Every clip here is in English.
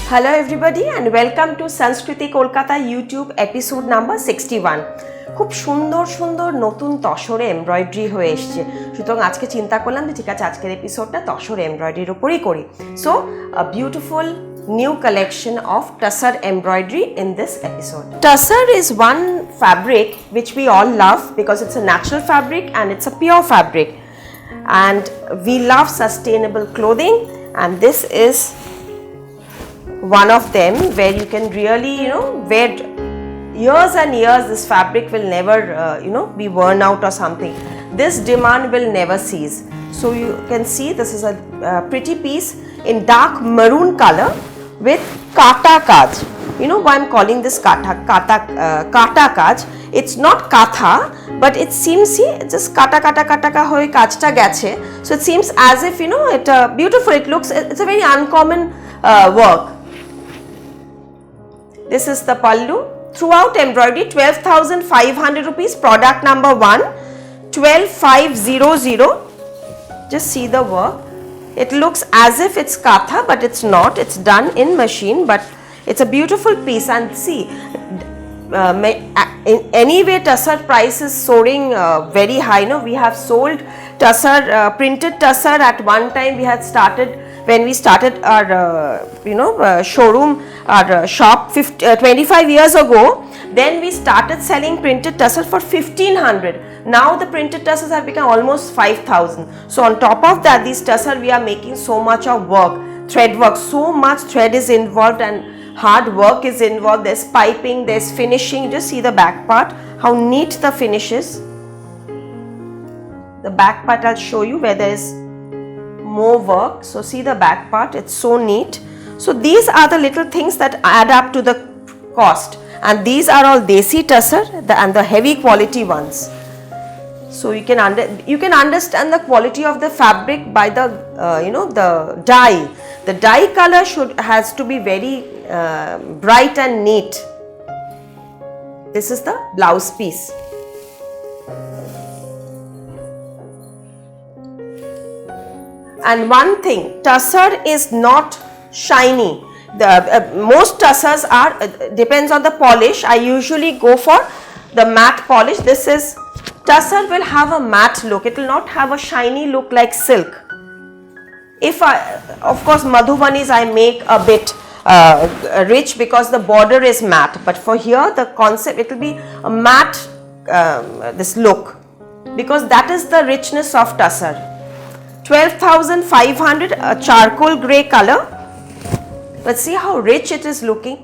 Hello everybody and welcome to Sanskriti Kolkata YouTube episode number 61. খুব সুন্দর সুন্দর নতুন তসরে এমব্রয়ডারি হয়ে এসেছে, সুতরাং আজকে চিন্তা করলাম যে ঠিক আছে আজকের এপিসোডটা তসর এমব্রয়ডারির উপরেই করি। So a beautiful new collection of tussar embroidery in this episode. Tussar is one fabric which we all love because it's a natural fabric and it's a pure fabric, and we love sustainable clothing, and this is one of them where you can really wear years and years. This fabric will never be worn out or something. This demand will never cease. So you can see this is a pretty piece in dark maroon color with kata kaj. You know why I'm calling this kata kaj? It's not katha, but it seems, see, it's just kata hoye kajta geche. So it seems as if it beautiful. It looks, it's a very uncommon work. This is the pallu. Throughout embroidery, 12,500 rupees. Product number 1, 12,500. Just see the work. It looks as if it's katha, but it's not. It's done in machine, but it's a beautiful piece. And see, anyway, tussar price is soaring very high. We have sold tussar, printed tussar at one time. We had started when we started our showroom, our shop 25 years ago. Then we started selling printed tussar for 1,500. Now the printed tussars have become almost 5,000. So on top of that, these tussar we are making so much of work, thread work. So much thread is involved and hard work is involved. There's piping, there's finishing. Just see the back part, how neat the finish is. The back part I'll show you where there is more work. So see the back part, it's so neat. So these are the little things that add up to the cost, and these are all desi tussar and the heavy quality ones. So you can understand the quality of the fabric by the the dye. The dye color has to be very bright and neat. This is the blouse piece. And one thing, tussar is not shiny. The most tussars are depends on the polish. I usually go for the matte polish. This is tussar will have a matte look. It will not have a shiny look like silk. If of course Madhubanis I make a bit rich because the border is matte, but for here the concept, it will be a matte this look, because that is the richness of tussar. 12,500, a charcoal grey color, but see how rich it is looking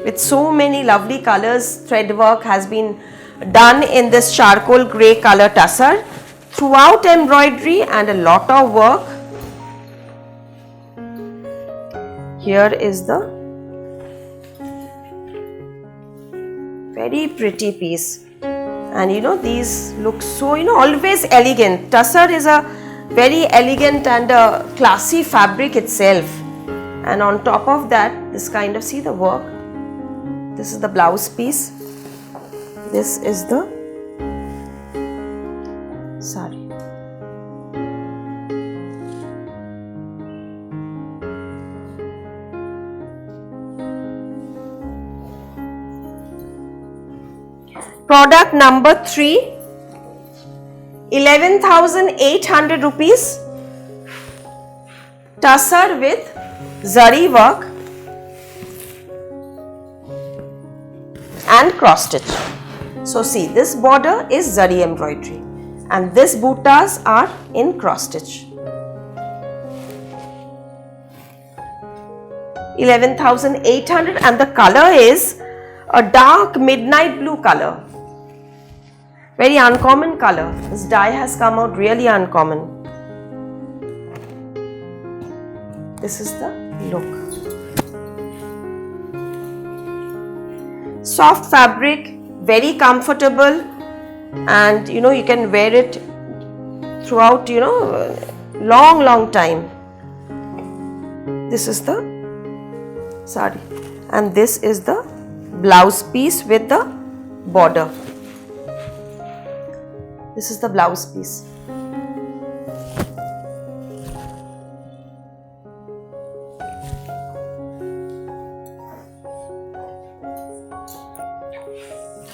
with so many lovely colors. Thread work has been done in this charcoal grey color tussar throughout embroidery and a lot of work. Here is the very pretty piece, and these look so always elegant. Tussar is a very elegant and a classy fabric itself, and on top of that, this kind of, see the work. This is the blouse piece. This is the sari. Product number 3, 11,800 rupees. Tussar with zari work and cross stitch. So see, this border is zari embroidery and this buttas are in cross stitch. 11,800, and the color is a dark midnight blue color. Very uncommon color. This dye has come out really uncommon. This is the look. Soft fabric, very comfortable, and you can wear it throughout long time. This is the sari, and this is the blouse piece with the border. This is the blouse piece.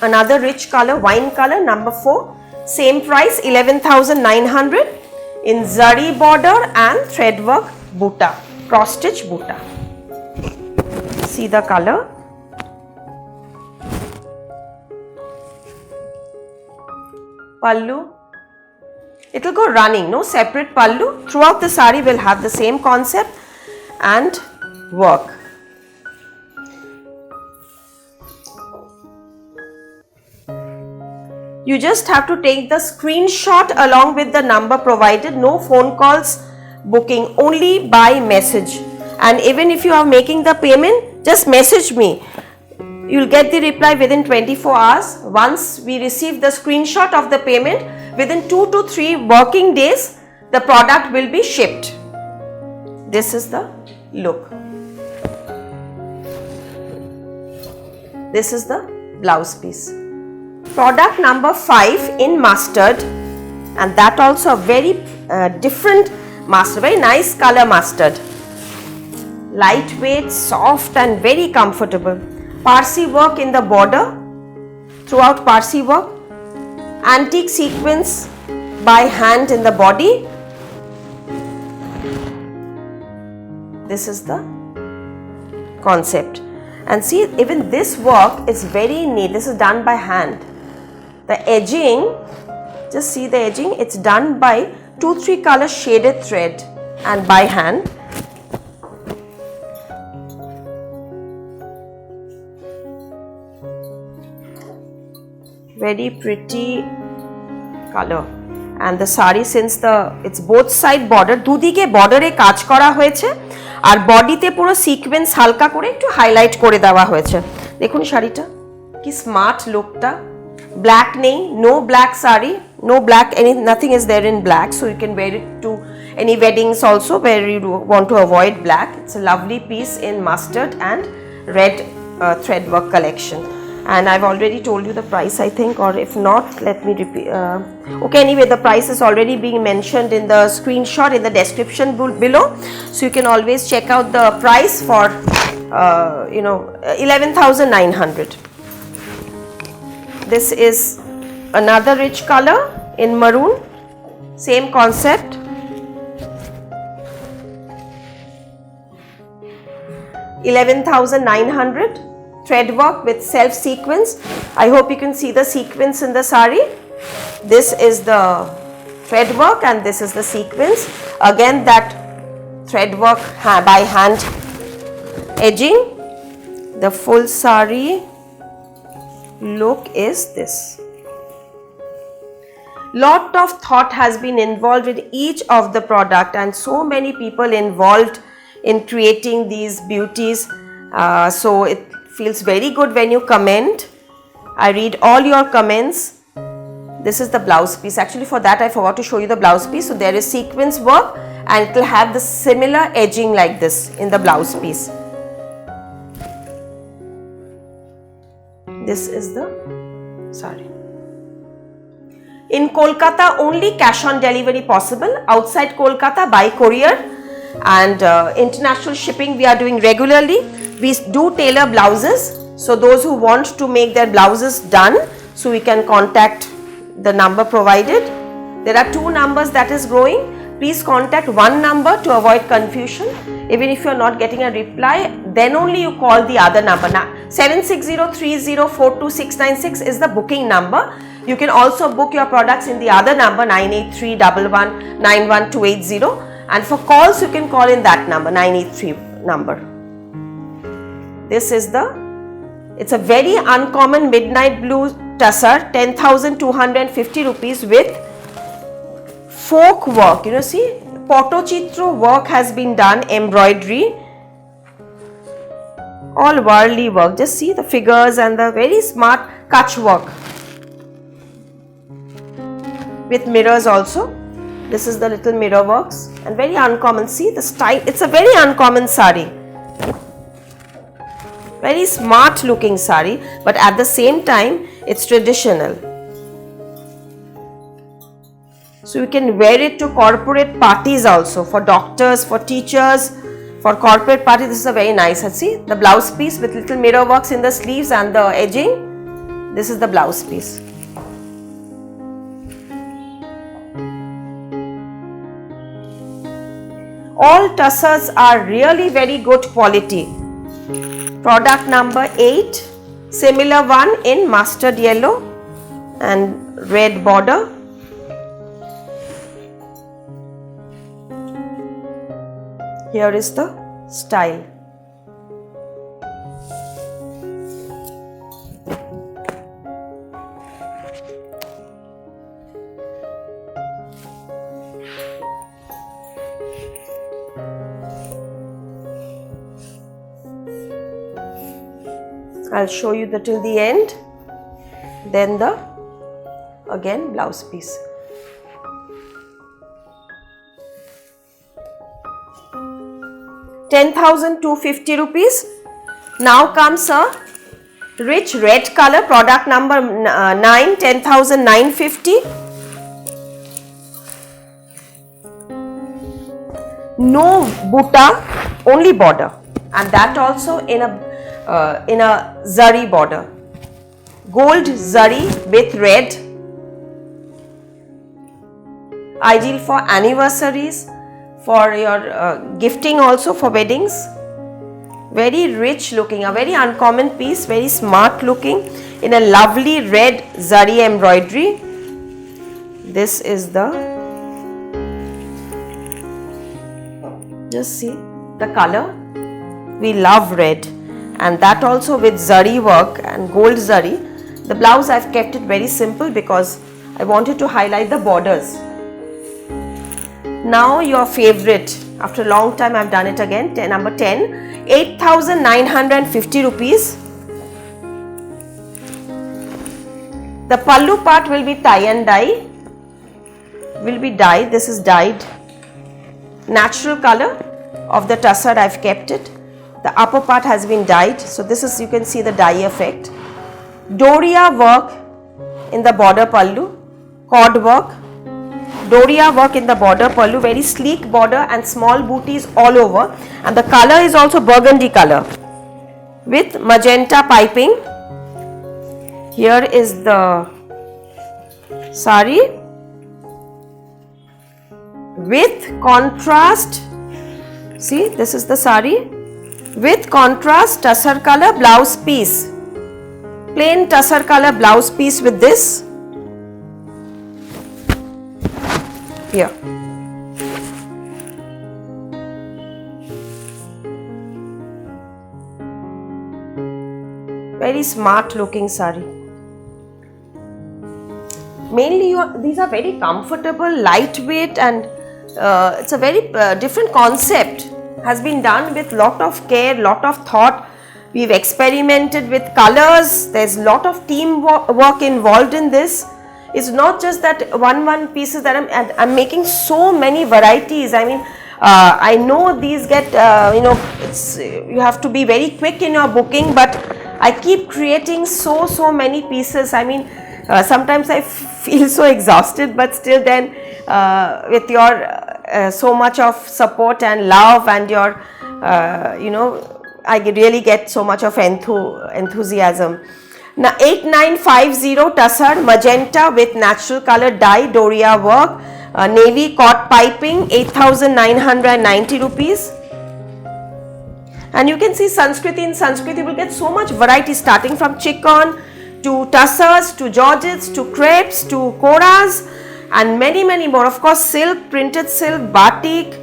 Another rich color, wine color, number 4. Same price, 11,900 in zari border and thread work buta, cross stitch buta. See the color. Pallu. It will go running, no separate pallu. Throughout the sari will have the same concept and work. You just have to take the screenshot along with the number provided. No phone calls, booking, only by message. And even if you are making the payment, just message me. You will get the reply within 24 hours. Once we receive the screenshot of the payment, within 2 to 3 working days, the product will be shipped. This is the look. This is the blouse piece. Product number 5 in mustard, and that also a very different mustard, very nice color mustard. Lightweight, soft and very comfortable. Parsi work in the border, throughout Parsi work. Antique sequins by hand in the body. This is the concept. And see, even this work is very neat. This is done by hand. The edging, just see the edging, it's done by 2-3 color shaded thread and by hand. Very pretty color. And the sari, since it's both side border, দুদিকে ke border e কাজ করা হয়েছে আর বডিতে পুরো sequence হালকা করে একটু highlight করে দেওয়া হয়েছে। দেখুন শাড়িটা কি স্মার্ট লুকটা। Black নেই, no black sari, no black, nothing is there in black, so you can wear it to any weddings also where you want to avoid black. It's a lovely piece in mustard and red thread work collection. And I've already told you the price, I think, or if not, let me repeat. Okay, anyway, the price is already being mentioned in the screenshot in the description below, so you can always check out the price for 11,900. This is another rich color in maroon, same concept. $11,900. Thread work with self sequence. I hope you can see the sequence in the sari. This is the thread work and this is the sequence. Again, that thread work by hand edging. The full sari look is this. Lot of thought has been involved with each of the product and so many people involved in creating these beauties. So it feels very good when you comment. I read all your comments. This is the blouse piece. Actually, for that I forgot to show you the blouse piece. So there is sequence work and it will have the similar edging like this in the blouse piece. This is the sari. In Kolkata, only cash on delivery possible. Outside Kolkata, by courier, and international shipping we are doing regularly. We do tailor blouses, so those who want to make their blouses done, so we can contact the number provided. There are 2 numbers that is growing. Please contact one number to avoid confusion. Even if you are not getting a reply, then only you call the other number. Now 7603042696 is the booking number. You can also book your products in the other number 98311918280, and for calls you can call in that number 983 number. This is it's a very uncommon midnight blue tussar, 10,250 rupees with folk work. You know, see, Potochitro work has been done, embroidery, all worldly work. Just see the figures and the very smart Kutch work with mirrors also. This is the little mirror works and very uncommon. See the style, it's a very uncommon sari. Very smart looking sari, but at the same time it's traditional. So you can wear it to corporate parties also, for doctors, for teachers, for corporate parties. This is a very nice, see the blouse piece with little mirror works in the sleeves and the edging. This is the blouse piece. All tussars are really very good quality. Product number 8, similar one in mustard yellow and red border. Here is the style. I'll show you till the end. Then the again blouse piece. ₹10,250. Now comes a rich red color, product number 9, 10,950. No butta, only border, and that also in a zari border, gold zari with red. Ideal for anniversaries, for your gifting, also for weddings. Very rich looking, a very uncommon piece, very smart looking, in a lovely red zari embroidery. This is the, just see the color. We love red, and that also with zari work and gold zari. The blouse I've kept it very simple because I wanted to highlight the borders. Now your favorite, after a long time I've done it again, number 10, ₹8,950. The pallu part will be tie and dye, will be dyed. This is dyed. Natural color of the tussar, I've kept it. The upper part has been dyed, so this is, you can see the dye effect. Doria work in the border pallu, cord work, Doria work in the border pallu, very sleek border and small booties all over, and the color is also burgundy color with magenta piping. Here is the sari with contrast. See, this is the sari with contrast tussar color blouse piece, plain tussar color blouse piece with this. Here, very smart looking sari. Mainly these are very comfortable, lightweight, and it's a very different concept. Has been done with lot of care, lot of thought. We've experimented with colors. There's lot of team work involved in this. It's not just that one pieces that I'm making so many varieties. I mean, I know these get you have to be very quick in your booking, but I keep creating so many pieces. I mean, sometimes I feel so exhausted, but still then with your so much of support and love and your I really get so much of enthusiasm. Now 8950 tussar magenta with natural color dye, Doria work, navy cot piping, ₹8,990. And you can see Sanskriti. In Sanskriti will get so much variety, starting from chiffon to tussars to georgettes to crepes to koras and many more. Of course, silk, printed silk, batik.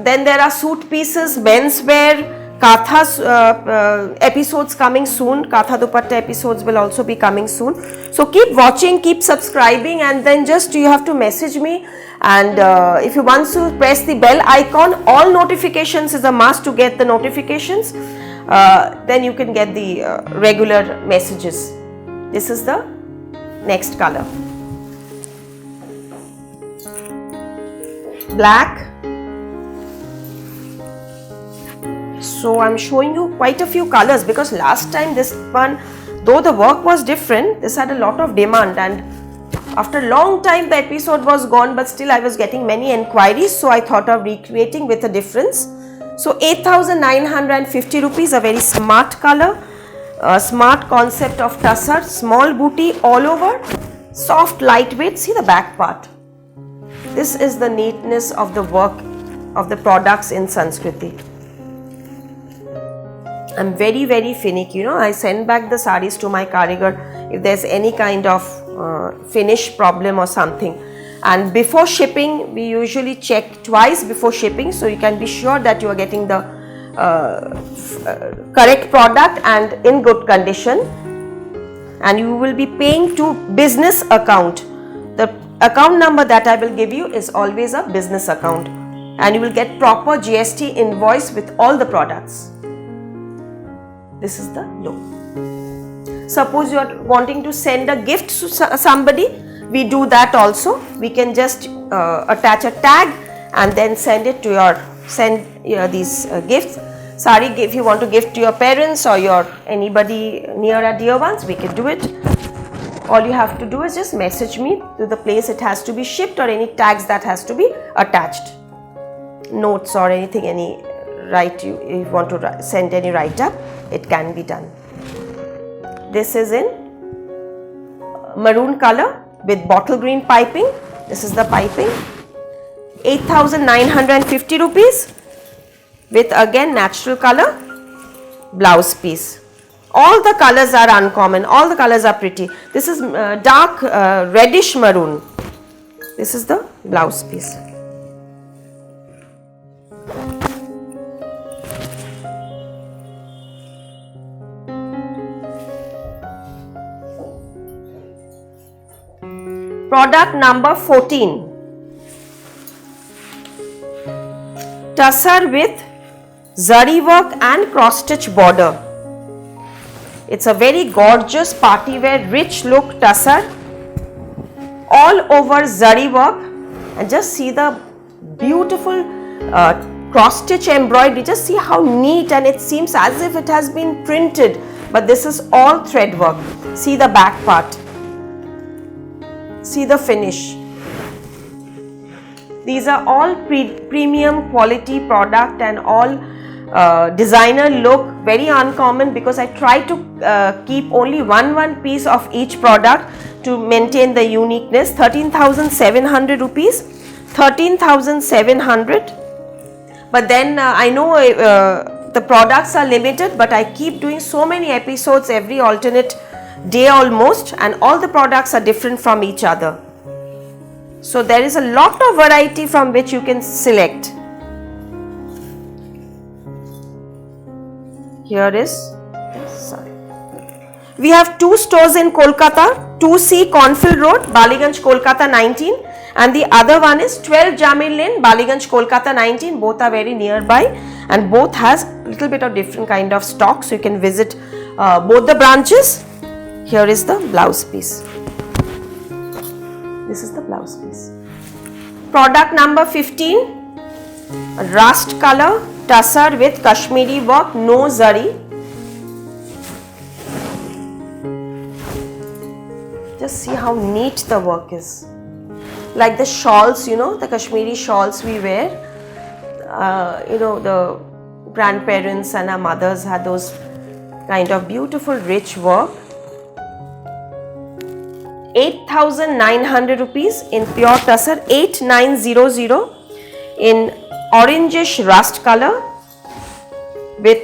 Then there are suit pieces, menswear, Katha episodes coming soon. Katha Dupatta episodes will also be coming soon. So keep watching, keep subscribing, and then just you have to message me. And if you want to press the bell icon, all notifications is a must to get the notifications. Then you can get the regular messages. This is the next color. Black. So I'm showing you quite a few colors because last time this one, though the work was different, this had a lot of demand, and after a long time the episode was gone, but still I was getting many enquiries, so I thought of recreating with a difference. So ₹8,950, a very smart color, Smart concept of tussar, small booty all over, soft lightweight. See the back part. This is the neatness of the work of the products in Sanskriti. I'm very, very finicky, I send back the sarees to my karigar if there's any kind of finish problem or something. And before shipping, we usually check twice before shipping, so you can be sure that you are getting the correct product and in good condition. And you will be paying to business account. The account number that I will give you is always a business account, and you will get proper GST invoice with all the products. This is the look. Suppose you are wanting to send a gift to somebody, we do that also. We can just attach a tag and then send these gifts. Sari, if you want to gift to your parents or anybody near or dear ones, we can do it. All you have to do is just message me to the place it has to be shipped or any tags that has to be attached. Notes or anything, if you want to send any write-up, it can be done. This is in maroon color with bottle green piping. This is the piping. 8,950 rupees with again natural color blouse piece. All the colors are uncommon, all the colors are pretty. This is dark reddish maroon. This is the blouse piece. Product number 14. Tussar with zari work and cross stitch border. It's a very gorgeous party wear rich look tussar, all over zari work, and just see the beautiful cross stitch embroidery. Just see how neat, and it seems as if it has been printed, but this is all thread work. See the back part. See the finish. These are all premium quality product and all designer look, very uncommon, because I try to keep only one piece of each product to maintain the uniqueness. 13,700 rupees, 13,700. But then I know the products are limited, but I keep doing so many episodes every alternate day almost, and all the products are different from each other. So there is a lot of variety from which you can select. Here is, we have 2 stores in Kolkata, 2C Cornfield Road, Baliganj, Kolkata 19, and the other one is 12 Jamil Lane, Baliganj, Kolkata 19. Both are very nearby and both has a little bit of different kind of stock, so you can visit both the branches. Here is the blouse piece. This is the blouse piece. Product number 15, rust color tussar with Kashmiri work, no zari. Just see how neat the work is. Like the shawls, the Kashmiri shawls we wear. The grandparents and our mothers had those kind of beautiful rich work. 8,900 rupees in pure tussar, 8,900 in orangish rust color with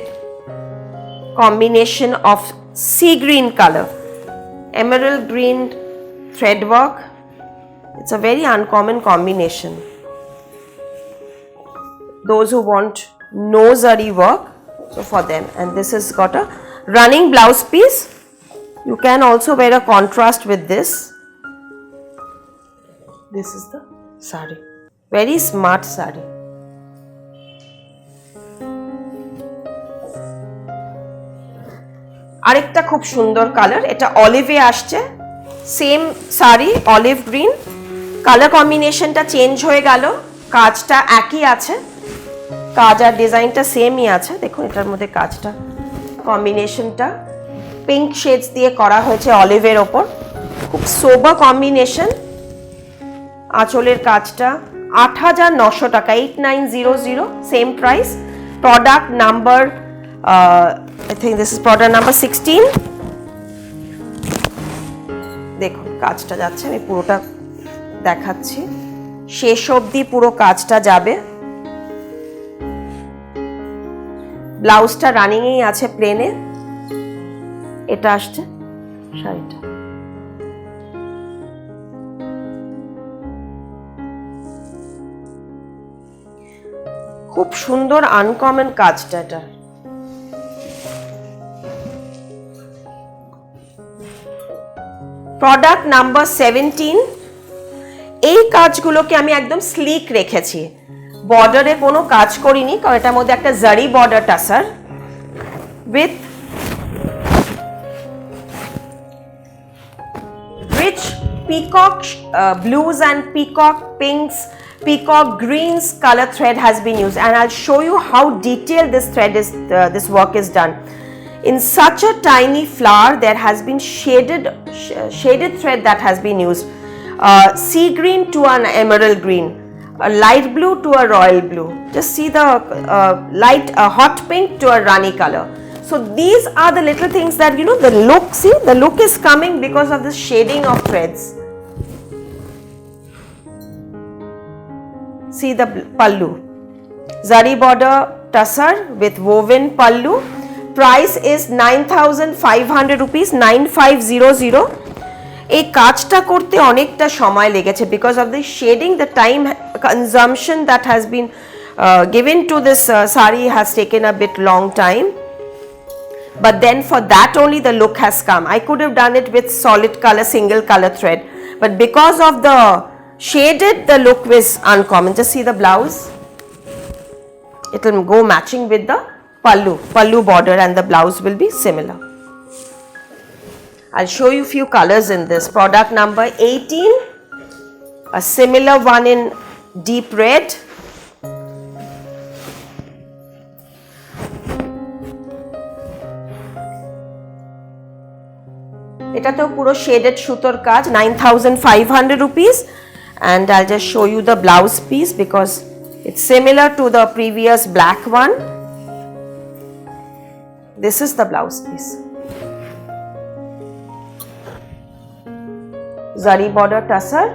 combination of sea green color, emerald green thread work. It's a very uncommon combination. Those who want no zari work, so for them. And this has got a running blouse piece. You can also wear a contrast with this. This is the sari. Very smart sari. আরেকটা খুব সুন্দর colour, এটা অলিভে আসছে, same সারি olive green, colour কম্বিনেশনটা change হয়ে গেল, কাজটা একই আছে, কাজ আর ডিজাইনটা সেমই আছে। দেখুন এটার মধ্যে কাজটা কম্বিনেশনটা পিঙ্ক শেডস দিয়ে করা হয়েছে অলিভের ওপর, খুব সোবার কম্বিনেশন। আঁচলের কাজটা 8,900 টাকা, 8,900, same price. Product number I think this is product number 16. দেখুন কাজটা যাচ্ছে, আমি পুরোটা দেখাচ্ছি, শেষ অবধি পুরো কাজটা যাবে। ব্লাউজটা রানিংয়েই আছে প্লেনে, এটা আসছে শাড়িটা। খুব সুন্দর আনকমন কাজটা এটা। Product number 17। এই কাজগুলোকে আমি একদম স্লিক রেখেছি, বর্ডারে কোনো কাজ করিনি, কারণ এটার মধ্যে একটা zari border tussar with rich peacock blues and peacock pinks, peacock greens color thread has been used, and I'll show you how detailed this thread is, this work is done. In such a tiny flower there has been shaded thread that has been used. Sea green to an emerald green, a light blue to a royal blue. Just see the light hot pink to a rani color. So these are the little things that, you know, the look, see the look is coming because of this shading of threads. See the pallu, zari border tussar with woven pallu. Price is 9,500 rupees, 9500. এই কাজটা করতে অনেকটা সময় লেগেছে because of the shading. The time consumption that has been given to this sari has taken a bit long time, but then for that only the look has come. I could have done it with solid color, single color thread, but because of the shaded, the look was uncommon. Just see the blouse, it will go matching with the pallu border, and the blouse will be similar. I'll show you few colors in this. Product number 18, a similar one in deep red. এটাতেও পুরো shaded সুতোর কাজ, 9,500 rupees, and I'll just show you the blouse piece because it's similar to the previous black one. This is the blouse piece. Zari border tussar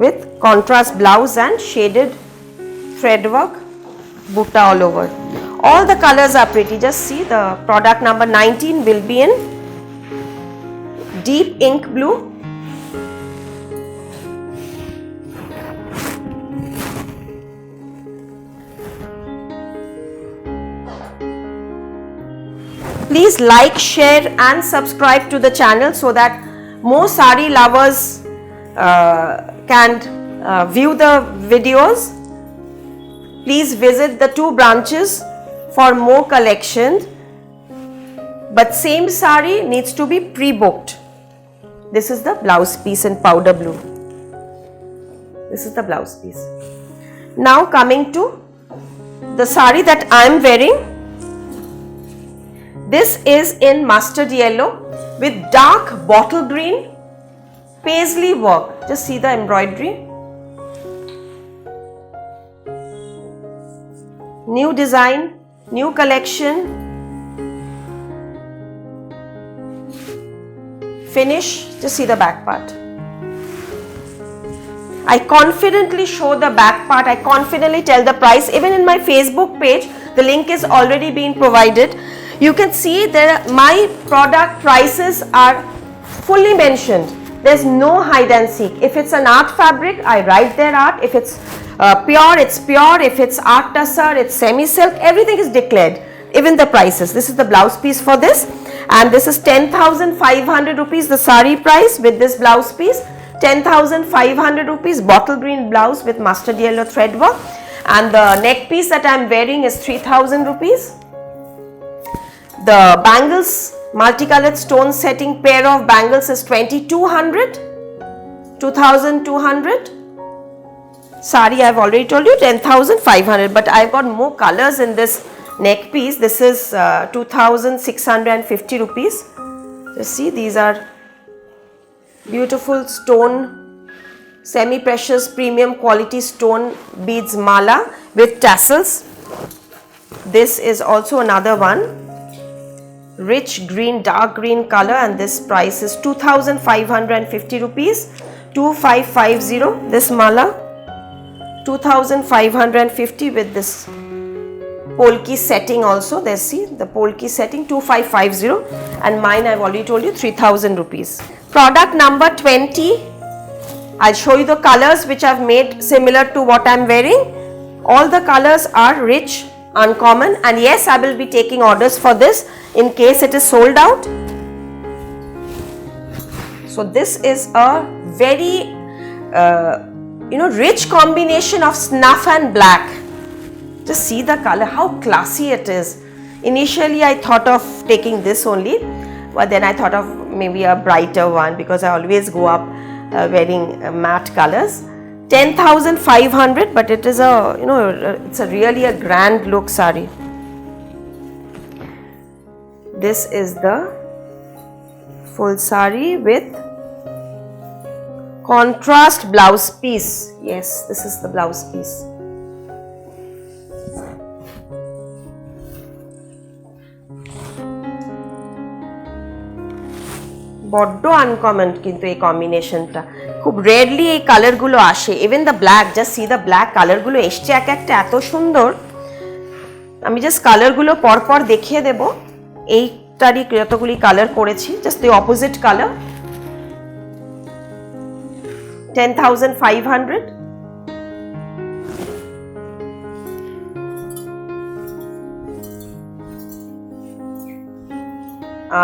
with contrast blouse and shaded thread work, butta all over. All the colors are pretty. Just see the product number 19 will be in deep ink blue, please like, share and subscribe to the channel so that more sari lovers can view the videos. Please visit the 2 branches for more collection, but same sari needs to be pre-booked. This is the blouse piece in powder blue. This is the blouse piece. Now coming to the sari that I am wearing. This is in mustard yellow with dark bottle green paisley work. Just see the embroidery. New design, new collection. Finish, just see the back part. I confidently show the back part. I confidently tell the price. Even in my Facebook page, the link is already being provided. You can see there my product prices are fully mentioned. There's no hide and seek. If it's an art fabric, I write their art. If it's pure, it's pure. If it's art tussar, it's semi-silk. Everything is declared. Even the prices. This is the blouse piece for this, and this is 10,500 rupees. The sari price with this blouse piece, 10,500 rupees. Bottle green blouse with mustard yellow thread work, and the neck piece that I'm wearing is 3,000 rupees. The bangles, multicolored stone setting pair of bangles is 2,200, 2,200. Sari I've already told you 10,500, but I've got more colors in this neck piece. This is 2,650 rupees. Just see, these are beautiful stone, semi-precious premium quality stone beads mala with tassels. This is also another one. rich green, dark green color, and this price is 2550 rupees. 2550 this mala, 2550 with this polki setting also. There's, see the polki setting, 2550, and mine I've already told you 3000 rupees. Product number 20. I'll show you the colors which I've made similar to what I'm wearing. All the colors are rich, uncommon, and yes, I will be taking orders for this in case it is sold out. So this is a very rich combination of snuff and black. Just see the color, how classy it is. Initially I thought of taking this only, but then I thought of maybe a brighter one because I always go up wearing matte colors. 10,500, but it is it's a really a grand look sari. This is the full sari with contrast blouse piece. Yes, this is the blouse piece. বড্ড uncommon কিন্তু এই কম্বিনেশনটা, খুব rarely এই কালারগুলো আসে। Even the black, just see the black, কালারগুলো এসছে এক একটা এত সুন্দর। আমি জাস্ট কালারগুলো পরপর দেখিয়ে দেব। এইটারই যতগুলি কালার করেছি, জাস্ট দ্য অপোজিট কালার। 10,500।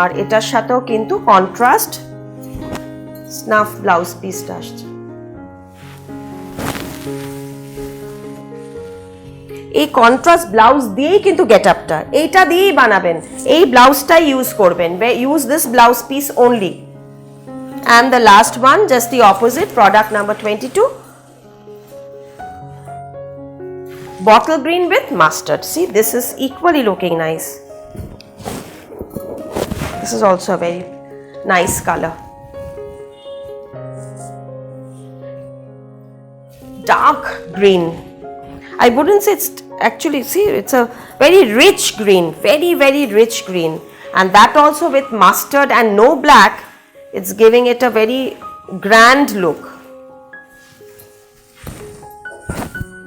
আর এটার সাথেও কিন্তু কন্ট্রাস্ট স্নাফ ব্লাউজ পিসটা আসছে। এই কন্ট্রাস্ট ব্লাউজ দিয়েই কিন্তু গেটআপটা, এইটা দিয়েই বানাবেন, এই ব্লাউজটাই ইউজ করবেন। Use this blouse piece only. And the last one, just the opposite, product number 22. Bottle green with mustard. See, this is equally looking nice. This is also a very nice color. Dark green. I wouldn't say it's actually, see, it's a very rich green, very, very rich green. And that also with mustard and no black, it's giving it a very grand look.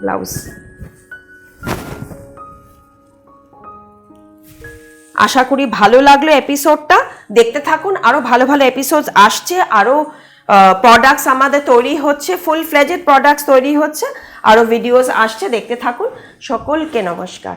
Blouse. আশা করি ভালো লাগলো এপিসোডটা, দেখতে থাকুন, আরো ভালো ভালো episode আসছে, আরো প্রোডাক্টস আমাদের তৈরি হচ্ছে, ফুল ফ্লেজেড প্রোডাক্টস তৈরি হচ্ছে, আরো ভিডিওস আসছে, দেখতে থাকুন। সকলকে নমস্কার।